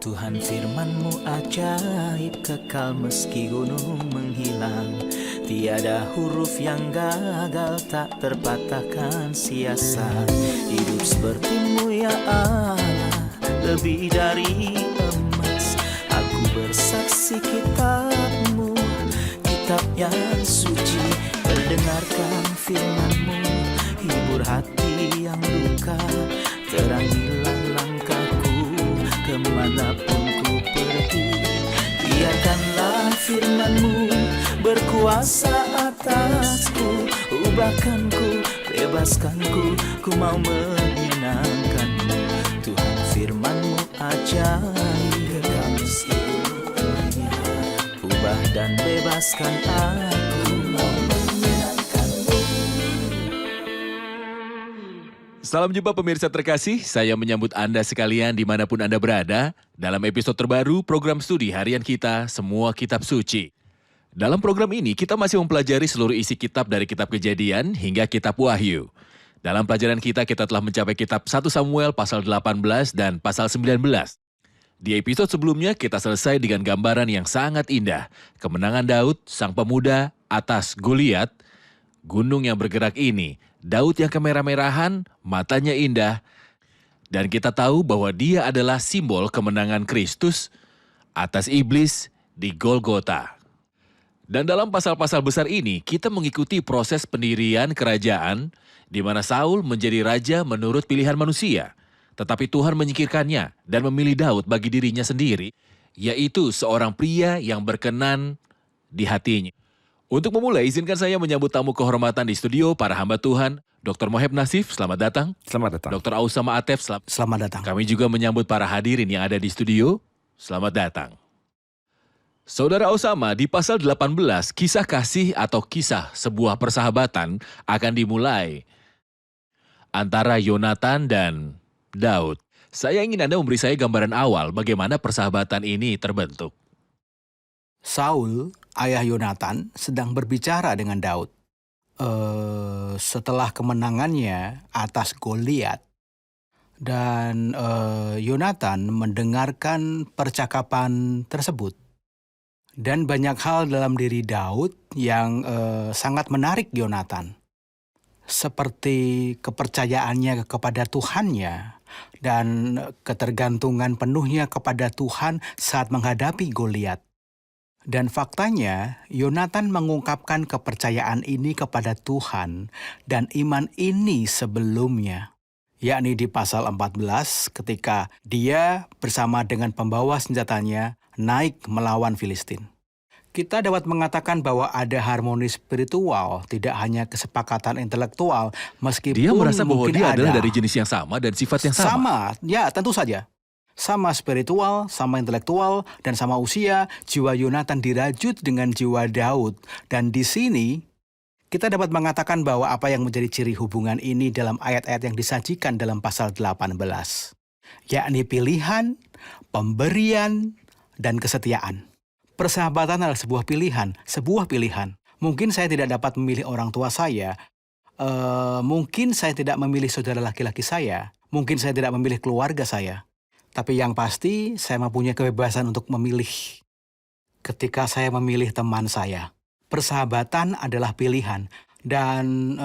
Tuhan firman-Mu ajaib, kekal meski gunung menghilang. Tiada huruf yang gagal, tak terpatahkan sia-sia. Hidup seperti-Mu ya Allah, lebih dari emas. Aku bersaksi kitab-Mu, kitab yang suci. Terdengarkan firman-Mu, hibur hati yang luka. Terangilah langkahku kemanapun ku pergi. Biarkanlah firman-Mu berkuasa atasku. Ubahkanku, bebaskanku, ku mau menyenangkan-Mu. Tuhan firman-Mu ajaib, kekal meski dunia. Ubah dan bebaskan aku, mau menyenangkan-Mu. Salam jumpa pemirsa terkasih, saya menyambut Anda sekalian dimanapun Anda berada dalam episode terbaru program studi harian kita, Semua Kitab Suci. Dalam program ini kita masih mempelajari seluruh isi kitab dari kitab Kejadian hingga kitab Wahyu. Dalam pelajaran kita telah mencapai kitab 1 Samuel pasal 18 dan pasal 19. Di episode sebelumnya kita selesai dengan gambaran yang sangat indah, kemenangan Daud, sang pemuda, atas Goliat. Gunung yang bergerak ini, Daud yang kemerah-merahan, matanya indah, dan kita tahu bahwa dia adalah simbol kemenangan Kristus atas iblis di Golgota. Dan dalam pasal-pasal besar ini, kita mengikuti proses pendirian kerajaan di mana Saul menjadi raja menurut pilihan manusia. Tetapi Tuhan menyingkirkannya dan memilih Daud bagi dirinya sendiri, yaitu seorang pria yang berkenan di hatinya. Untuk memulai, izinkan saya menyambut tamu kehormatan di studio, para hamba Tuhan, Dr. Moheb Nasif, selamat datang. Selamat datang. Dr. Ausama Atef, Selamat datang. Kami juga menyambut para hadirin yang ada di studio, selamat datang. Saudara Ausama, di pasal 18, kisah kasih atau kisah sebuah persahabatan akan dimulai antara Yonatan dan Daud. Saya ingin Anda memberi saya gambaran awal bagaimana persahabatan ini terbentuk. Saul, ayah Yonatan, sedang berbicara dengan Daud. Setelah kemenangannya atas Goliat, dan Yonatan mendengarkan percakapan tersebut. Dan banyak hal dalam diri Daud yang sangat menarik Yonatan. Seperti kepercayaannya kepada Tuhannya dan ketergantungan penuhnya kepada Tuhan saat menghadapi Goliat. Dan faktanya, Yonatan mengungkapkan kepercayaan ini kepada Tuhan dan iman ini sebelumnya. Yakni di pasal 14 ketika dia bersama dengan pembawa senjatanya naik melawan Filistin. Kita dapat mengatakan bahwa ada harmoni spiritual, tidak hanya kesepakatan intelektual, meskipun Dia merasa bahwa mungkin dia ada adalah dari jenis yang sama dan sifat yang sama. Ya tentu saja. Sama spiritual, sama intelektual, dan sama usia, jiwa Yonatan dirajut dengan jiwa Daud. Dan di sini, kita dapat mengatakan bahwa apa yang menjadi ciri hubungan ini dalam ayat-ayat yang disajikan dalam pasal 18. Yakni pilihan, pemberian, dan kesetiaan. Persahabatan adalah sebuah pilihan. Mungkin saya tidak dapat memilih orang tua saya, mungkin saya tidak memilih saudara laki-laki saya, mungkin saya tidak memilih keluarga saya. Tapi yang pasti, saya mempunyai kebebasan untuk memilih. Ketika saya memilih teman saya, persahabatan adalah pilihan. Dan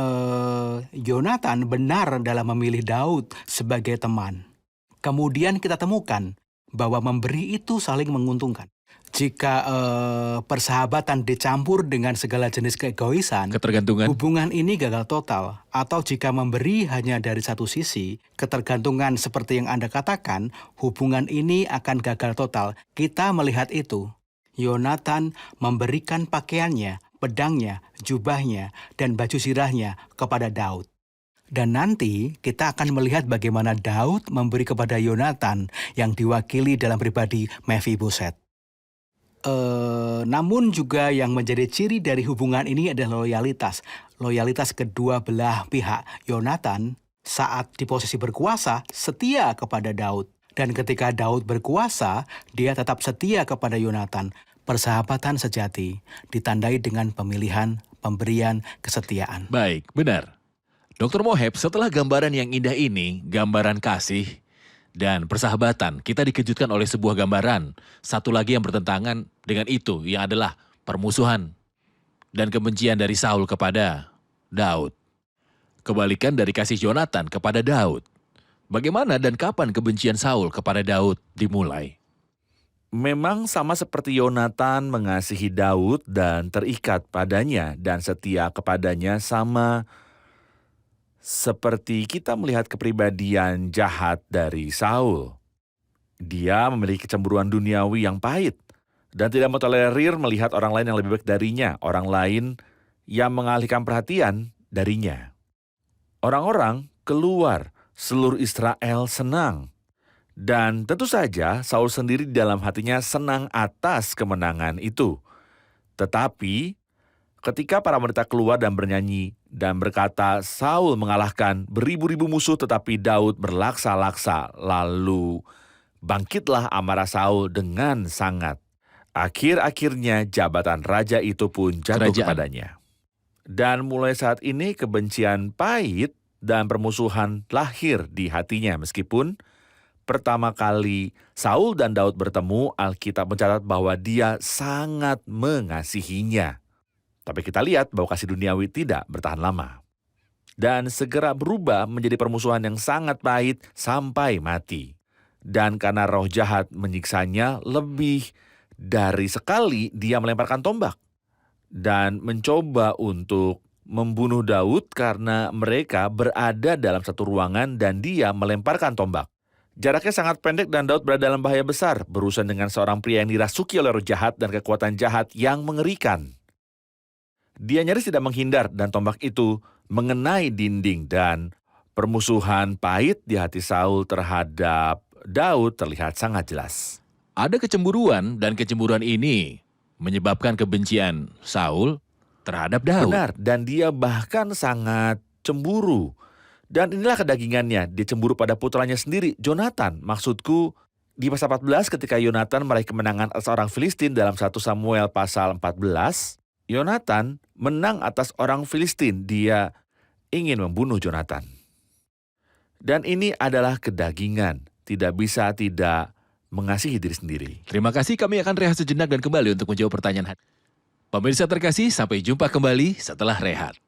Yonatan benar dalam memilih Daud sebagai teman. Kemudian kita temukan bahwa memberi itu saling menguntungkan. Jika persahabatan dicampur dengan segala jenis keegoisan, Ketergantungan. hubungan ini gagal total. Atau jika memberi hanya dari satu sisi, ketergantungan seperti yang Anda katakan, hubungan ini akan gagal total. Kita melihat itu. Yonatan memberikan pakaiannya, pedangnya, jubahnya, dan baju sirahnya kepada Daud. Dan nanti kita akan melihat bagaimana Daud memberi kepada Yonatan yang diwakili dalam pribadi Mephiboset. Namun juga yang menjadi ciri dari hubungan ini adalah loyalitas. Loyalitas kedua belah pihak. Yonatan saat di posisi berkuasa setia kepada Daud. Dan ketika Daud berkuasa, dia tetap setia kepada Yonatan. Persahabatan sejati ditandai dengan pemilihan, pemberian, kesetiaan. Baik, benar. Dr. Moheb, setelah gambaran yang indah ini, gambaran kasih, Dan persahabatan, kita dikejutkan oleh sebuah gambaran. Satu lagi yang bertentangan dengan itu, yang adalah permusuhan dan kebencian dari Saul kepada Daud. Kebalikan dari kasih Yonatan kepada Daud. Bagaimana dan kapan kebencian Saul kepada Daud dimulai? Memang sama seperti Yonatan mengasihi Daud dan terikat padanya dan setia kepadanya, sama seperti kita melihat kepribadian jahat dari Saul. Dia memiliki kecemburuan duniawi yang pahit dan tidak mentolerir melihat orang lain yang lebih baik darinya, orang lain yang mengalihkan perhatian darinya. Orang-orang keluar, seluruh Israel senang. Dan tentu saja Saul sendiri di dalam hatinya senang atas kemenangan itu. Tetapi ketika para wanita keluar dan bernyanyi dan berkata, Saul mengalahkan beribu-ribu musuh tetapi Daud berlaksa-laksa, lalu bangkitlah amarah Saul dengan sangat. Akhir-akhirnya jabatan raja itu pun jatuh kepadanya. Dan mulai saat ini kebencian pahit dan permusuhan lahir di hatinya, meskipun pertama kali Saul dan Daud bertemu, Alkitab mencatat bahwa dia sangat mengasihinya. Tapi kita lihat bahwa kasih duniawi tidak bertahan lama. Dan segera berubah menjadi permusuhan yang sangat pahit sampai mati. Dan karena roh jahat menyiksanya, lebih dari sekali dia melemparkan tombak. Dan mencoba untuk membunuh Daud karena mereka berada dalam satu ruangan dan dia melemparkan tombak. Jaraknya sangat pendek dan Daud berada dalam bahaya besar, berurusan dengan seorang pria yang dirasuki oleh roh jahat dan kekuatan jahat yang mengerikan. Dia nyaris tidak menghindar dan tombak itu mengenai dinding, dan permusuhan pahit di hati Saul terhadap Daud terlihat sangat jelas. Ada kecemburuan dan kecemburuan ini menyebabkan kebencian Saul terhadap Daud. Benar, dan dia bahkan sangat cemburu. Dan inilah kedagingannya, dia cemburu pada putranya sendiri, Yonatan. Maksudku, di pasal 14 ketika Yonatan meraih kemenangan atas orang Filistin dalam 1 Samuel pasal 14, Yonatan menang atas orang Filistin. Dia ingin membunuh Yonatan. Dan ini adalah kedagingan, tidak bisa tidak mengasihi diri sendiri. Terima kasih, kami akan rehat sejenak dan kembali untuk menjawab pertanyaan. Pemirsa terkasih, sampai jumpa kembali setelah rehat.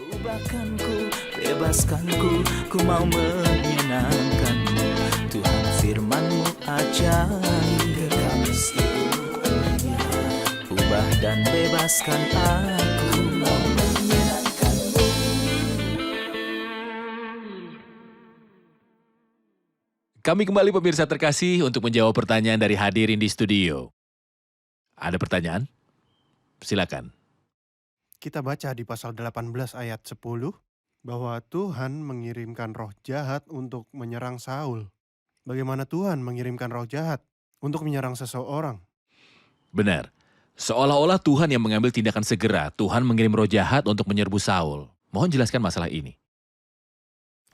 Ubahkanku, bebaskanku, ku mau menyenangkanmu. Tuhan firman-Mu ajaib, kekal meskipun ubah dan bebaskan aku, mau menyenangkanmu. Kami kembali pemirsa terkasih untuk menjawab pertanyaan dari hadirin di studio. Ada pertanyaan? Silakan. Kita baca di pasal 18 ayat 10 bahwa Tuhan mengirimkan roh jahat untuk menyerang Saul. Bagaimana Tuhan mengirimkan roh jahat untuk menyerang seseorang? Benar. Seolah-olah Tuhan yang mengambil tindakan segera. Tuhan mengirim roh jahat untuk menyerbu Saul. Mohon jelaskan masalah ini.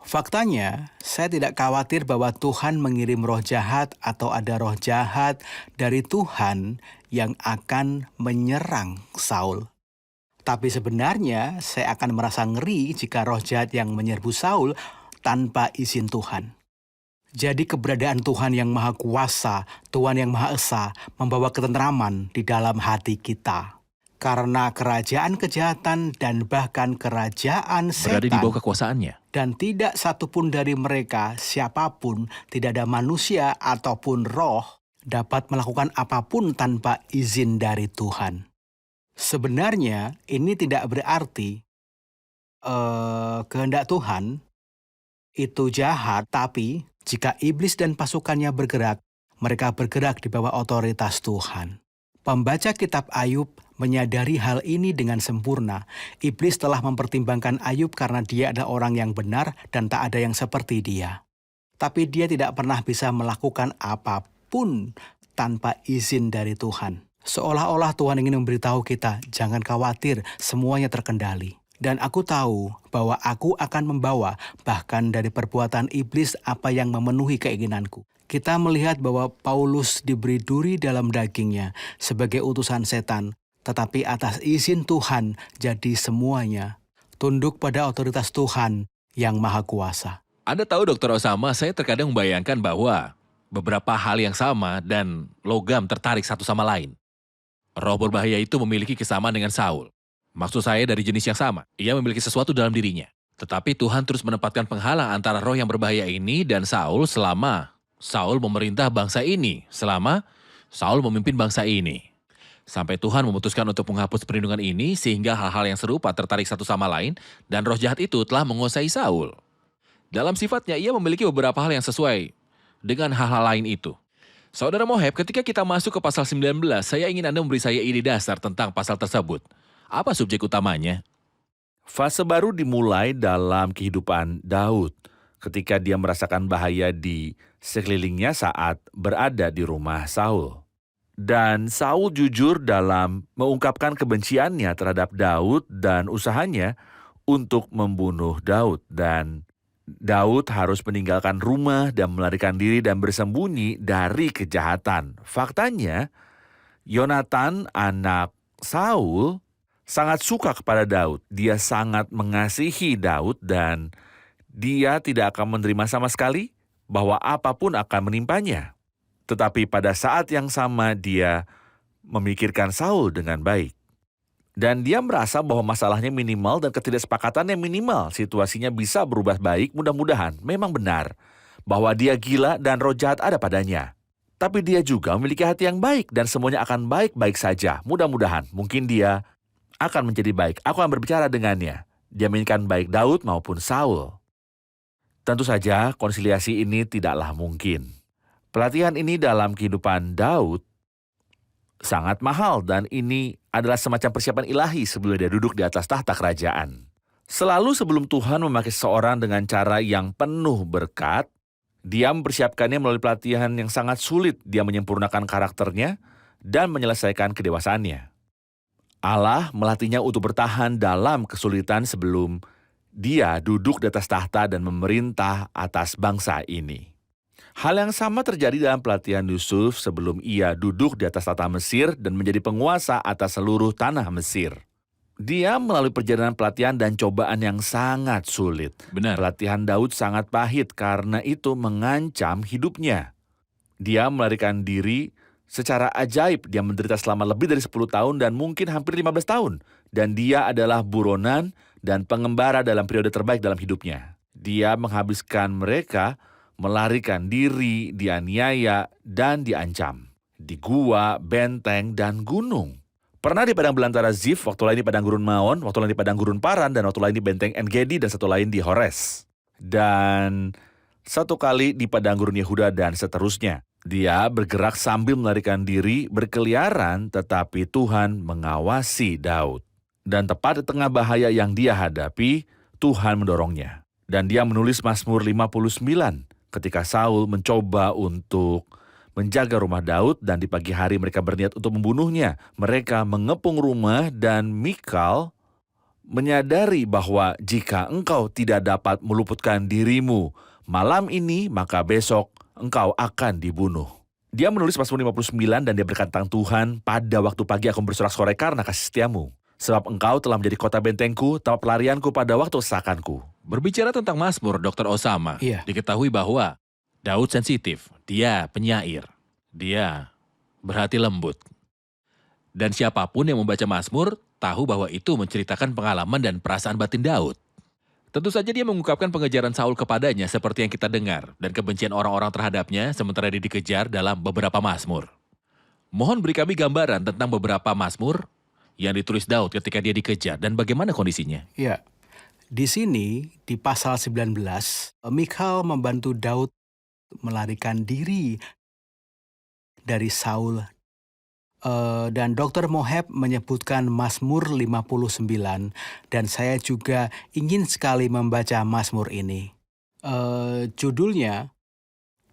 Faktanya, saya tidak khawatir bahwa Tuhan mengirim roh jahat atau ada roh jahat dari Tuhan yang akan menyerang Saul. Tapi sebenarnya saya akan merasa ngeri jika roh jahat yang menyerbu Saul tanpa izin Tuhan. Jadi keberadaan Tuhan yang Maha Kuasa, Tuhan yang Maha Esa, membawa ketentraman di dalam hati kita. Karena kerajaan kejahatan dan bahkan kerajaan setan Berada di bawah kekuasaannya. dan tidak satupun dari mereka, siapapun, tidak ada manusia ataupun roh, dapat melakukan apapun tanpa izin dari Tuhan. Sebenarnya ini tidak berarti kehendak Tuhan itu jahat, tapi jika iblis dan pasukannya bergerak, mereka bergerak di bawah otoritas Tuhan. Pembaca kitab Ayub menyadari hal ini dengan sempurna. Iblis telah mempertimbangkan Ayub karena dia adalah orang yang benar dan tak ada yang seperti dia. Tapi dia tidak pernah bisa melakukan apapun tanpa izin dari Tuhan. Seolah-olah Tuhan ingin memberitahu kita, jangan khawatir, semuanya terkendali. Dan aku tahu bahwa aku akan membawa bahkan dari perbuatan iblis apa yang memenuhi keinginanku. Kita melihat bahwa Paulus diberi duri dalam dagingnya sebagai utusan setan, tetapi atas izin Tuhan jadi semuanya tunduk pada otoritas Tuhan yang Maha Kuasa. Anda tahu Dr. Osama, saya terkadang membayangkan bahwa beberapa hal yang sama dan logam tertarik satu sama lain. Roh berbahaya itu memiliki kesamaan dengan Saul. Maksud saya dari jenis yang sama. Ia memiliki sesuatu dalam dirinya. Tetapi Tuhan terus menempatkan penghalang antara roh yang berbahaya ini dan Saul selama Saul memerintah bangsa ini, selama Saul memimpin bangsa ini. Sampai Tuhan memutuskan untuk menghapus perlindungan ini sehingga hal-hal yang serupa tertarik satu sama lain dan roh jahat itu telah menguasai Saul. Dalam sifatnya ia memiliki beberapa hal yang sesuai dengan hal-hal lain itu. Saudara Moheb, ketika kita masuk ke pasal 19, saya ingin Anda memberi saya ide dasar tentang pasal tersebut. Apa subjek utamanya? Fase baru dimulai dalam kehidupan Daud ketika dia merasakan bahaya di sekelilingnya saat berada di rumah Saul. Dan Saul jujur dalam mengungkapkan kebenciannya terhadap Daud dan usahanya untuk membunuh Daud. Dan Daud harus meninggalkan rumah dan melarikan diri dan bersembunyi dari kejahatan. Faktanya, Yonatan, anak Saul, sangat suka kepada Daud. Dia sangat mengasihi Daud dan dia tidak akan menerima sama sekali bahwa apapun akan menimpanya. Tetapi pada saat yang sama dia memikirkan Saul dengan baik. Dan dia merasa bahwa masalahnya minimal dan ketidaksepakatannya minimal. Situasinya bisa berubah baik, mudah-mudahan. Memang benar bahwa dia gila dan roh jahat ada padanya. Tapi dia juga memiliki hati yang baik dan semuanya akan baik-baik saja. Mudah-mudahan, mungkin dia akan menjadi baik. Aku akan berbicara dengannya. Dia menginginkan baik Daud maupun Saul. Tentu saja konsiliasi ini tidaklah mungkin. Pelatihan ini dalam kehidupan Daud sangat mahal dan ini adalah semacam persiapan ilahi sebelum dia duduk di atas tahta kerajaan. Selalu sebelum Tuhan memakai seseorang dengan cara yang penuh berkat, dia mempersiapkannya melalui pelatihan yang sangat sulit. Dia menyempurnakan karakternya dan menyelesaikan kedewasaannya. Allah melatihnya untuk bertahan dalam kesulitan sebelum dia duduk di atas tahta dan memerintah atas bangsa ini. Hal yang sama terjadi dalam pelatihan Yusuf sebelum ia duduk di atas tahta Mesir dan menjadi penguasa atas seluruh tanah Mesir. Dia melalui perjalanan pelatihan dan cobaan yang sangat sulit. Benar. Pelatihan Daud sangat pahit karena itu mengancam hidupnya. Dia melarikan diri secara ajaib. Dia menderita selama lebih dari 10 tahun dan mungkin hampir 15 tahun. Dan dia adalah buronan dan pengembara dalam periode terbaik dalam hidupnya. Dia menghabiskan mereka, melarikan diri, dianiaya, dan diancam. Di gua, benteng, dan gunung. Pernah di padang belantara Zif, waktu lain di padang gurun Maon, waktu lain di padang gurun Paran, dan waktu lain di benteng En-Gedi, dan satu lain di Hores. Dan satu kali di padang gurun Yehuda, dan seterusnya. Dia bergerak sambil melarikan diri, berkeliaran, tetapi Tuhan mengawasi Daud. Dan tepat di tengah bahaya yang dia hadapi, Tuhan mendorongnya. Dan dia menulis Mazmur 59, ketika Saul mencoba untuk menjaga rumah Daud dan di pagi hari mereka berniat untuk membunuhnya. Mereka mengepung rumah dan Mikal menyadari bahwa jika engkau tidak dapat meluputkan dirimu malam ini, maka besok engkau akan dibunuh. Dia menulis Mazmur 59 dan dia berkata, Tuhan, pada waktu pagi aku bersorak-sorai karena kasih setiamu. Sebab engkau telah menjadi kota bentengku, tempat pelarianku pada waktu kesesakanku. Berbicara tentang Mazmur, Dr. Osama, Iya. diketahui bahwa Daud sensitif, dia penyair, dia berhati lembut. Dan siapapun yang membaca Mazmur tahu bahwa itu menceritakan pengalaman dan perasaan batin Daud. Tentu saja dia mengungkapkan pengejaran Saul kepadanya seperti yang kita dengar dan kebencian orang-orang terhadapnya sementara dia dikejar dalam beberapa Mazmur. Mohon beri kami gambaran tentang beberapa Mazmur yang ditulis Daud ketika dia dikejar dan bagaimana kondisinya. Ya, di sini di pasal 19, Mikal membantu Daud melarikan diri dari Saul. Dan Dr. Moheb menyebutkan Mazmur 59 dan saya juga ingin sekali membaca Mazmur ini. Judulnya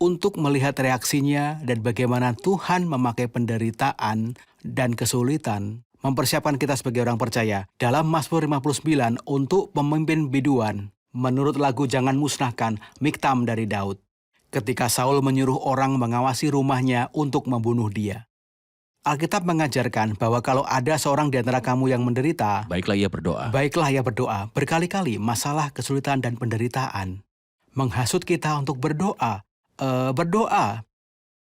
untuk melihat reaksinya dan bagaimana Tuhan memakai penderitaan dan kesulitan mempersiapkan kita sebagai orang percaya. Dalam Mazmur 59 untuk pemimpin biduan, menurut lagu Jangan Musnahkan, Miktam dari Daud. Ketika Saul menyuruh orang mengawasi rumahnya untuk membunuh dia. Alkitab mengajarkan bahwa kalau ada seorang di antara kamu yang menderita, Baiklah ia berdoa. baiklah ia berdoa berkali-kali masalah, kesulitan, dan penderitaan. menghasut kita untuk berdoa. Berdoa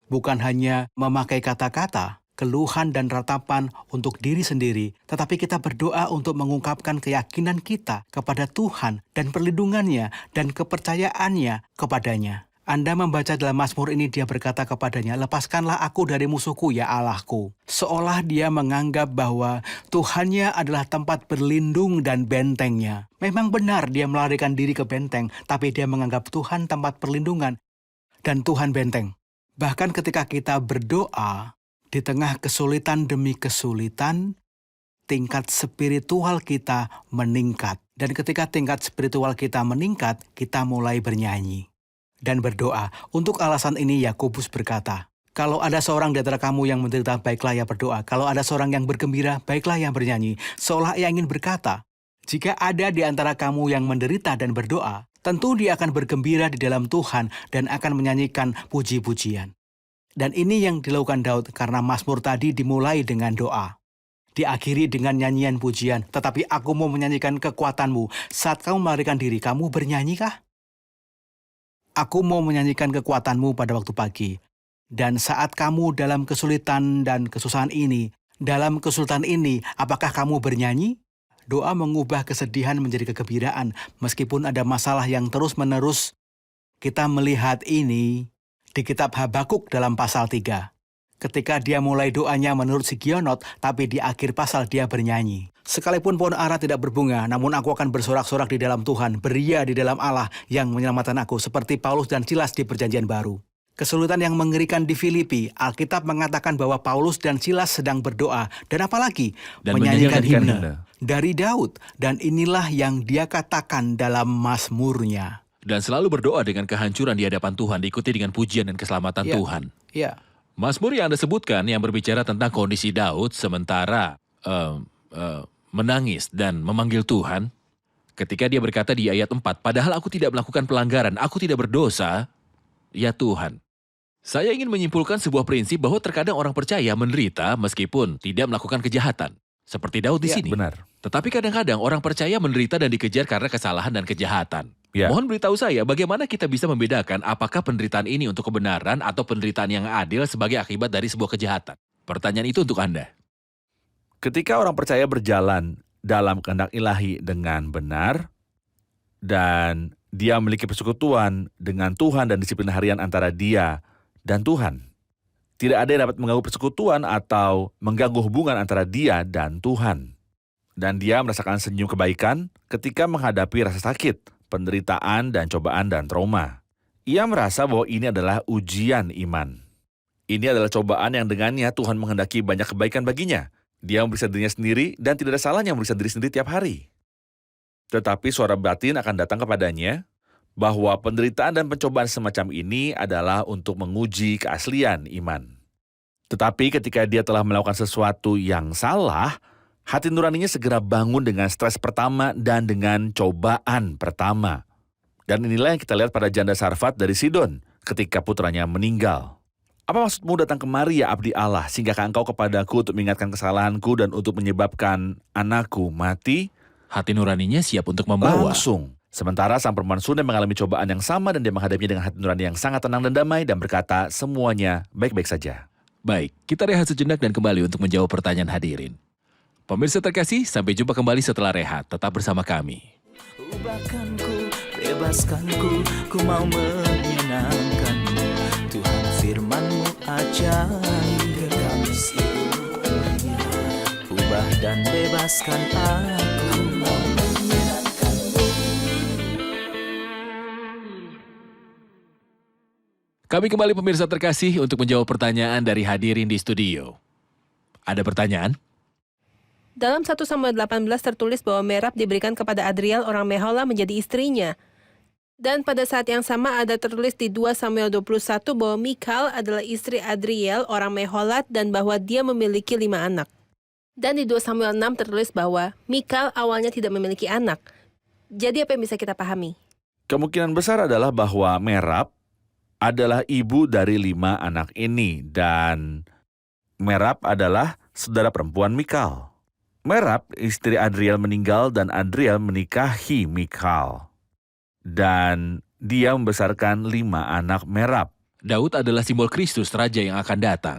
bukan hanya memakai kata-kata, keluhan dan ratapan untuk diri sendiri, tetapi kita berdoa untuk mengungkapkan keyakinan kita kepada Tuhan dan perlindungannya dan kepercayaannya kepadanya. Anda membaca dalam Mazmur ini, dia berkata kepadanya, "Lepaskanlah aku dari musuhku, ya Allahku." Seolah dia menganggap bahwa Tuhannya adalah tempat berlindung dan bentengnya. Memang benar dia melarikan diri ke benteng, tapi dia menganggap Tuhan tempat perlindungan dan Tuhan benteng. Bahkan ketika kita berdoa, di tengah kesulitan demi kesulitan, tingkat spiritual kita meningkat. Dan ketika tingkat spiritual kita meningkat, kita mulai bernyanyi dan berdoa. Untuk alasan ini Yakobus berkata, kalau ada seorang di antara kamu yang menderita, baiklah ia berdoa. Kalau ada seorang yang bergembira, baiklah ia bernyanyi. Seolah ia ingin berkata, jika ada di antara kamu yang menderita dan berdoa, tentu dia akan bergembira di dalam Tuhan dan akan menyanyikan puji-pujian. Dan ini yang dilakukan Daud karena Mazmur tadi dimulai dengan doa. Diakhiri dengan nyanyian pujian, tetapi aku mau menyanyikan kekuatanmu. Saat kamu melarikan diri, kamu bernyanyi-kah? Aku mau menyanyikan kekuatanmu pada waktu pagi. Dan saat kamu dalam kesulitan dan kesusahan ini, apakah kamu bernyanyi? Doa mengubah kesedihan menjadi kegembiraan. Meskipun ada masalah yang terus-menerus, kita melihat ini di kitab Habakuk dalam pasal 3. Ketika dia mulai doanya menurut Sigionot, tapi di akhir pasal dia bernyanyi. Sekalipun pohon ara tidak berbunga, namun aku akan bersorak-sorak di dalam Tuhan, beria di dalam Allah yang menyelamatkan aku, seperti Paulus dan Silas di Perjanjian Baru. Kesulitan yang mengerikan di Filipi, Alkitab mengatakan bahwa Paulus dan Silas sedang berdoa, dan apalagi Dan menyanyikan menyanyikan himne dari Daud, dan inilah yang dia katakan dalam Mazmurnya. Dan selalu berdoa dengan kehancuran di hadapan Tuhan, diikuti dengan pujian dan keselamatan Ya. Tuhan. Ya, Mazmur yang Anda sebutkan yang berbicara tentang kondisi Daud sementara menangis dan memanggil Tuhan. Ketika dia berkata di ayat 4, padahal aku tidak melakukan pelanggaran, aku tidak berdosa, ya Tuhan. Saya ingin menyimpulkan sebuah prinsip bahwa terkadang orang percaya menderita meskipun tidak melakukan kejahatan. Seperti Daud di Ya, sini. Benar. Tetapi kadang-kadang orang percaya menderita dan dikejar karena kesalahan dan kejahatan. Ya. Mohon beritahu saya bagaimana kita bisa membedakan apakah penderitaan ini untuk kebenaran atau penderitaan yang adil sebagai akibat dari sebuah kejahatan. Pertanyaan itu untuk Anda. Ketika orang percaya berjalan dalam kehendak ilahi dengan benar, dan dia memiliki persekutuan dengan Tuhan dan disiplin harian antara dia dan Tuhan, tidak ada yang dapat mengganggu persekutuan atau mengganggu hubungan antara dia dan Tuhan. Dan dia merasakan senyum kebaikan ketika menghadapi rasa sakit, penderitaan, dan cobaan dan trauma. Ia merasa bahwa ini adalah ujian iman. Ini adalah cobaan yang dengannya Tuhan menghendaki banyak kebaikan baginya. Dia memeriksa dirinya sendiri dan tidak ada salahnya memeriksa diri sendiri tiap hari. Tetapi suara batin akan datang kepadanya bahwa penderitaan dan pencobaan semacam ini adalah untuk menguji keaslian iman. Tetapi ketika dia telah melakukan sesuatu yang salah, hati nuraninya segera bangun dengan stres pertama dan dengan cobaan pertama. Dan inilah yang kita lihat pada janda Sarfat dari Sidon ketika putranya meninggal. Apa maksudmu datang kemari ya abdi Allah, singgahkah engkau kepadaku untuk mengingatkan kesalahanku dan untuk menyebabkan anakku mati? Hati nuraninya siap untuk membawa. Langsung. Sementara sang perempuan Sunem mengalami cobaan yang sama dan dia menghadapinya dengan hati nurani yang sangat tenang dan damai dan berkata semuanya baik-baik saja. Baik, kita rehat sejenak dan kembali untuk menjawab pertanyaan hadirin. Pemirsa terkasih, sampai jumpa kembali setelah rehat. Tetap bersama kami. Ubahkanku, bebaskanku, ku mau menyenangkanmu. Tuhan firman-Mu ajaib, kekal seluruhnya. Ubah dan bebaskan aku, mau menyenangkanmu. Kami kembali pemirsa terkasih untuk menjawab pertanyaan dari hadirin di studio. Ada pertanyaan? Dalam 1 Samuel 18 tertulis bahwa Merab diberikan kepada Adriel orang Mehola menjadi istrinya. Dan pada saat yang sama ada tertulis di 2 Samuel 21 bahwa Mikal adalah istri Adriel orang Meholat dan bahwa dia memiliki 5 anak. Dan di 2 Samuel 6 tertulis bahwa Mikal awalnya tidak memiliki anak. Jadi apa yang bisa kita pahami? Kemungkinan besar adalah bahwa Merab adalah ibu dari 5 anak ini dan Merab adalah saudara perempuan Mikal. Merab, istri Adriel meninggal dan Adriel menikahi Mikal. Dan Dia membesarkan 5 anak Merab. Daud adalah simbol Kristus, raja yang akan datang.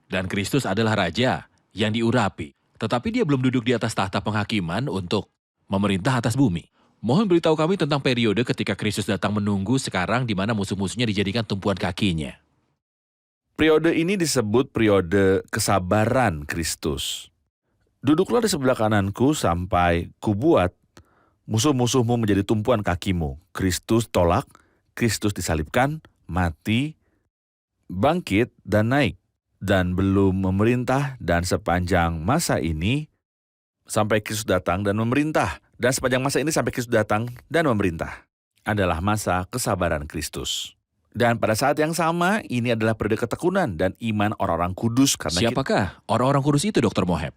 Dan Kristus adalah raja yang diurapi. Tetapi dia belum duduk di atas tahta penghakiman untuk memerintah atas bumi. Mohon beritahu kami tentang periode ketika Kristus datang menunggu sekarang di mana musuh-musuhnya dijadikan tumpuan kakinya. Periode ini disebut periode kesabaran Kristus. Duduklah di sebelah kananku sampai kubuat musuh-musuhmu menjadi tumpuan kakimu. Kristus tolak, Kristus disalibkan, mati, bangkit, dan naik. Dan belum memerintah, dan sepanjang masa ini sampai Kristus datang dan memerintah. Dan sepanjang masa ini sampai Kristus datang dan memerintah adalah masa kesabaran Kristus. Dan pada saat yang sama, ini adalah periode ketekunan dan iman orang-orang kudus. Karena Siapakah orang-orang kudus itu, Dr. Moheb?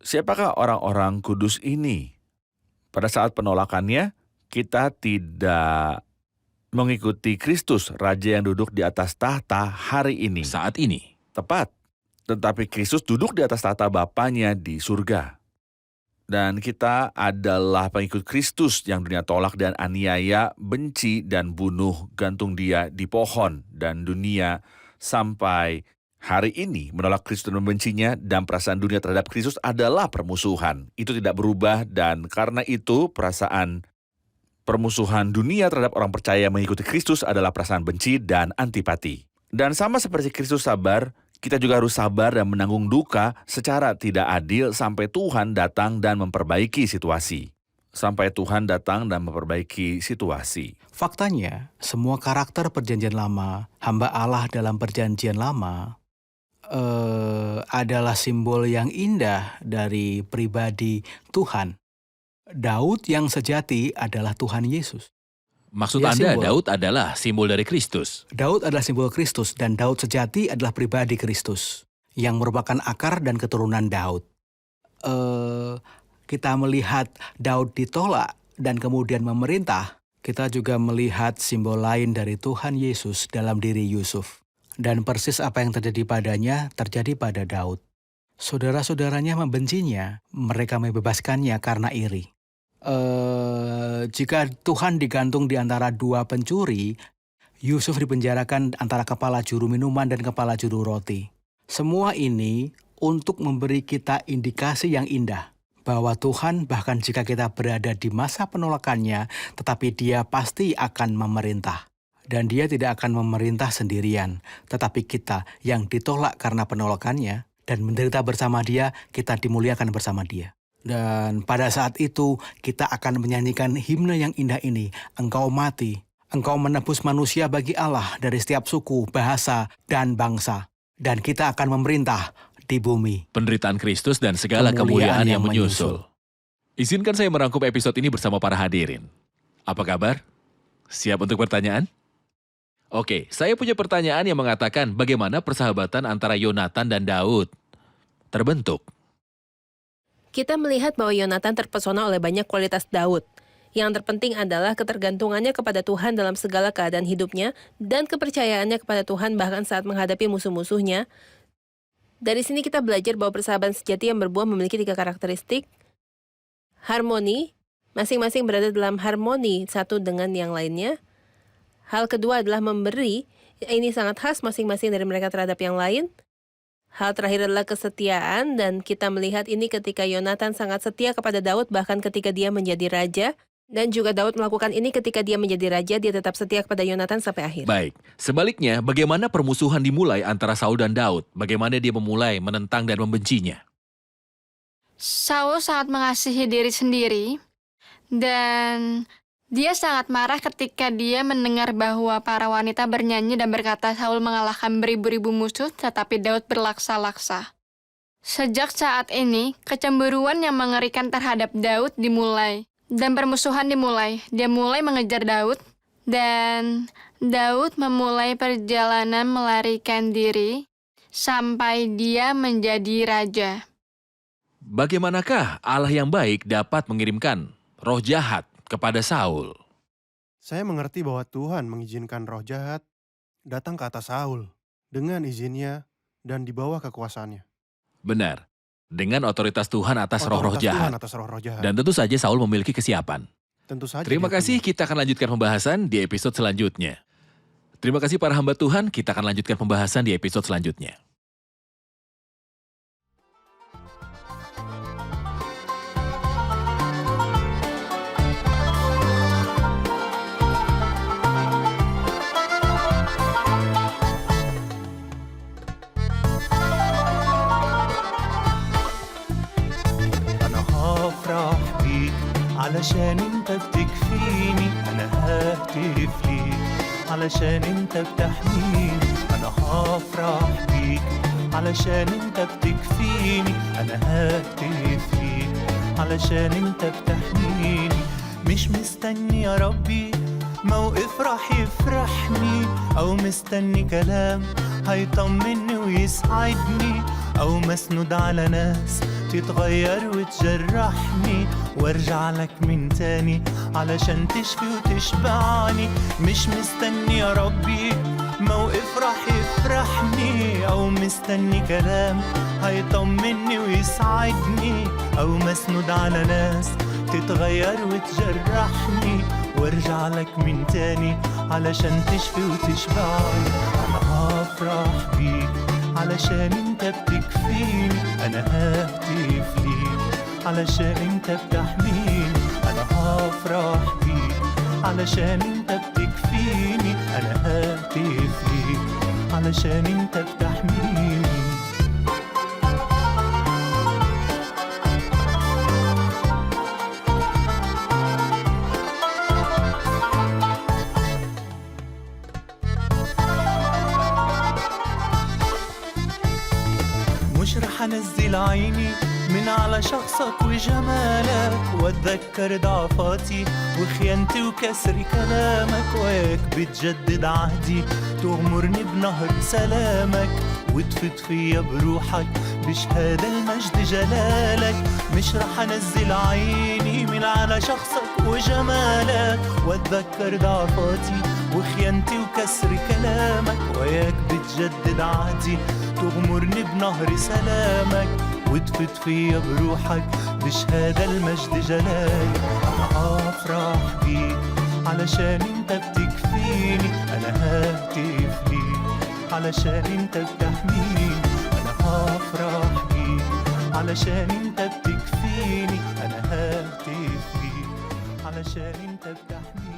siapakah orang-orang kudus ini? Pada saat penolakannya, kita tidak mengikuti Kristus, Raja yang duduk di atas tahta hari ini. Saat ini. Tepat. Tetapi Kristus duduk di atas tahta Bapanya di surga. Dan kita adalah pengikut Kristus yang dunia tolak dan aniaya, benci dan bunuh, gantung dia di pohon. Dan dunia sampai hari ini menolak Kristus dan membencinya, dan perasaan dunia terhadap Kristus adalah permusuhan. Itu tidak berubah, dan karena itu perasaan permusuhan dunia terhadap orang percaya yang mengikuti Kristus adalah perasaan benci dan antipati. Dan sama seperti Kristus sabar, kita juga harus sabar dan menanggung duka secara tidak adil sampai Tuhan datang dan memperbaiki situasi. Sampai Tuhan datang dan memperbaiki situasi. Faktanya, semua karakter perjanjian lama, hamba Allah dalam perjanjian lama, adalah simbol yang indah dari pribadi Tuhan. Daud yang sejati adalah Tuhan Yesus. Maksud Ya, Anda, simbol. Daud adalah simbol dari Kristus. Daud adalah simbol Kristus, dan Daud sejati adalah pribadi Kristus, yang merupakan akar dan keturunan Daud. Kita melihat Daud ditolak dan kemudian memerintah, kita juga melihat simbol lain dari Tuhan Yesus dalam diri Yusuf. Dan persis apa yang terjadi padanya, terjadi pada Daud. Saudara-saudaranya membencinya, mereka membebaskannya karena iri. Jika Tuhan digantung di antara 2 pencuri, Yusuf dipenjarakan antara kepala juru minuman dan kepala juru roti. Semua ini untuk memberi kita indikasi yang indah, bahwa Tuhan bahkan jika kita berada di masa penolakannya, tetapi Dia pasti akan memerintah. Dan Dia tidak akan memerintah sendirian, tetapi kita yang ditolak karena penolakannya dan menderita bersama Dia, kita dimuliakan bersama Dia. Dan pada saat itu kita akan menyanyikan himne yang indah ini. Engkau mati, Engkau menebus manusia bagi Allah dari setiap suku, bahasa, dan bangsa. Dan kita akan memerintah di bumi. Penderitaan Kristus dan segala kemuliaan yang menyusul. Izinkan saya merangkum episode ini bersama para hadirin. Apa kabar? Siap untuk pertanyaan? Oke, saya punya pertanyaan yang mengatakan bagaimana persahabatan antara Yonatan dan Daud terbentuk. Kita melihat bahwa Yonatan terpesona oleh banyak kualitas Daud. Yang terpenting adalah ketergantungannya kepada Tuhan dalam segala keadaan hidupnya dan kepercayaannya kepada Tuhan bahkan saat menghadapi musuh-musuhnya. Dari sini kita belajar bahwa persahabatan sejati yang berbuah memiliki 3 karakteristik. Harmoni, masing-masing berada dalam harmoni satu dengan yang lainnya. Hal kedua adalah memberi, ini sangat khas masing-masing dari mereka terhadap yang lain. Hal terakhir adalah kesetiaan, dan kita melihat ini ketika Yonatan sangat setia kepada Daud bahkan ketika dia menjadi raja. Dan juga Daud melakukan ini ketika dia menjadi raja, dia tetap setia kepada Yonatan sampai akhir. Baik, sebaliknya bagaimana permusuhan dimulai antara Saul dan Daud? Bagaimana dia memulai menentang dan membencinya? Saul sangat mengasihi diri sendiri, dan dia sangat marah ketika dia mendengar bahwa para wanita bernyanyi dan berkata Saul mengalahkan beribu-ribu musuh, tetapi Daud berlaksa-laksa. Sejak saat ini, kecemburuan yang mengerikan terhadap Daud dimulai, dan permusuhan dimulai. Dia mulai mengejar Daud, dan Daud memulai perjalanan melarikan diri sampai dia menjadi raja. Bagaimanakah Allah yang baik dapat mengirimkan roh jahat kepada Saul? Saya mengerti bahwa Tuhan mengizinkan roh jahat datang ke atas Saul dengan izinnya dan di bawah kekuasaannya. Benar, dengan otoritas Tuhan atas roh-roh Otoritas Tuhan jahat. atas roh-roh jahat. Dan tentu saja Saul memiliki kesiapan. Tentu saja. Terima dia kasih, punya. kita akan lanjutkan pembahasan di episode selanjutnya. Terima kasih para hamba Tuhan, kita akan lanjutkan pembahasan di episode selanjutnya. أنا هفرح بيك علشان انت بتكفيني، أنا ههتف ليك علشان انت بتحميني. أنا هفرح بيك علشان انت بتكفيني، أنا ههتف ليك علشان انت بتحميني. مش مستني يا ربي موقف راح يفرحني، أو مستني كلام هيطمني ويسعدني، أو مسنود على ناس تتغير وتجرحني، وارجع لك من تاني علشان تشفي وتشبعني. مش مستني يا ربي موقف راح يفرحني، أو مستني كلام هيطمني ويسعدني، أو مسنود على ناس تتغير وتجرحني، وارجع لك من تاني علشان تشفي وتشبعني. أنا هفرح بيك علشان انت بتكفيني، أنا ههتف ليك علشان انت بتحميني. أنا هفرح بيك علشان انت بتكفيني، أنا ههتف ليك علشان انت بتحميني. مش رح انزل عيني من على شخصك وجمالك، واتذكر ضعفاتي وخيانتي وكسر كلامك، وياك بتجدد عهدي تغمرني بنهر سلامك، وتفت فيا بروحك بشهادة المجد جلالك. مش رح انزل عيني من على شخصك وجمالك، واتذكر ضعفاتي وخيانتي وكسر كلامك، وياك بتجدد عهدي تغمرني بنهر سلامك، وتفت فيا بروحك بشهادة المجد جلالك. أنا هفرح بيك علشان انت بتكفيني، أنا ههتف ليك علشان انت بتحميني. أنا هفرح بيك علشان انت بتكفيني، أنا ههتف ليك علشان انت بتحميني.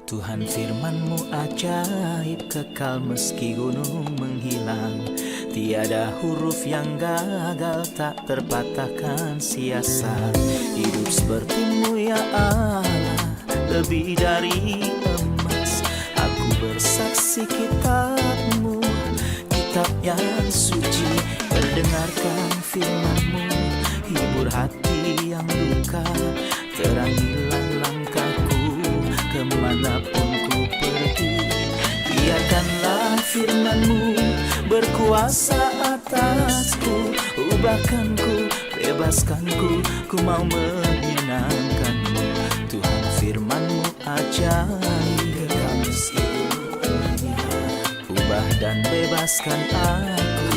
Tuhan firman-Mu ajaib, kekal meski gunung menghilang. Tiada huruf yang gagal, tak terpatahkan sia-sia. Hidup seperti-Mu ya Allah, lebih dari emas. Aku bersaksi kitab-Mu, kitab yang suci. Mendengarkan firman-Mu, hibur hati yang luka. Terangilah langkahku kemanapun ku pergi. Biarkanlah firman-Mu berkuasa atasku. Ubahkanku, bebaskanku, ku mau menyenangkan-Mu. Tuhan firman-Mu ajaib, ubah dan bebaskan aku.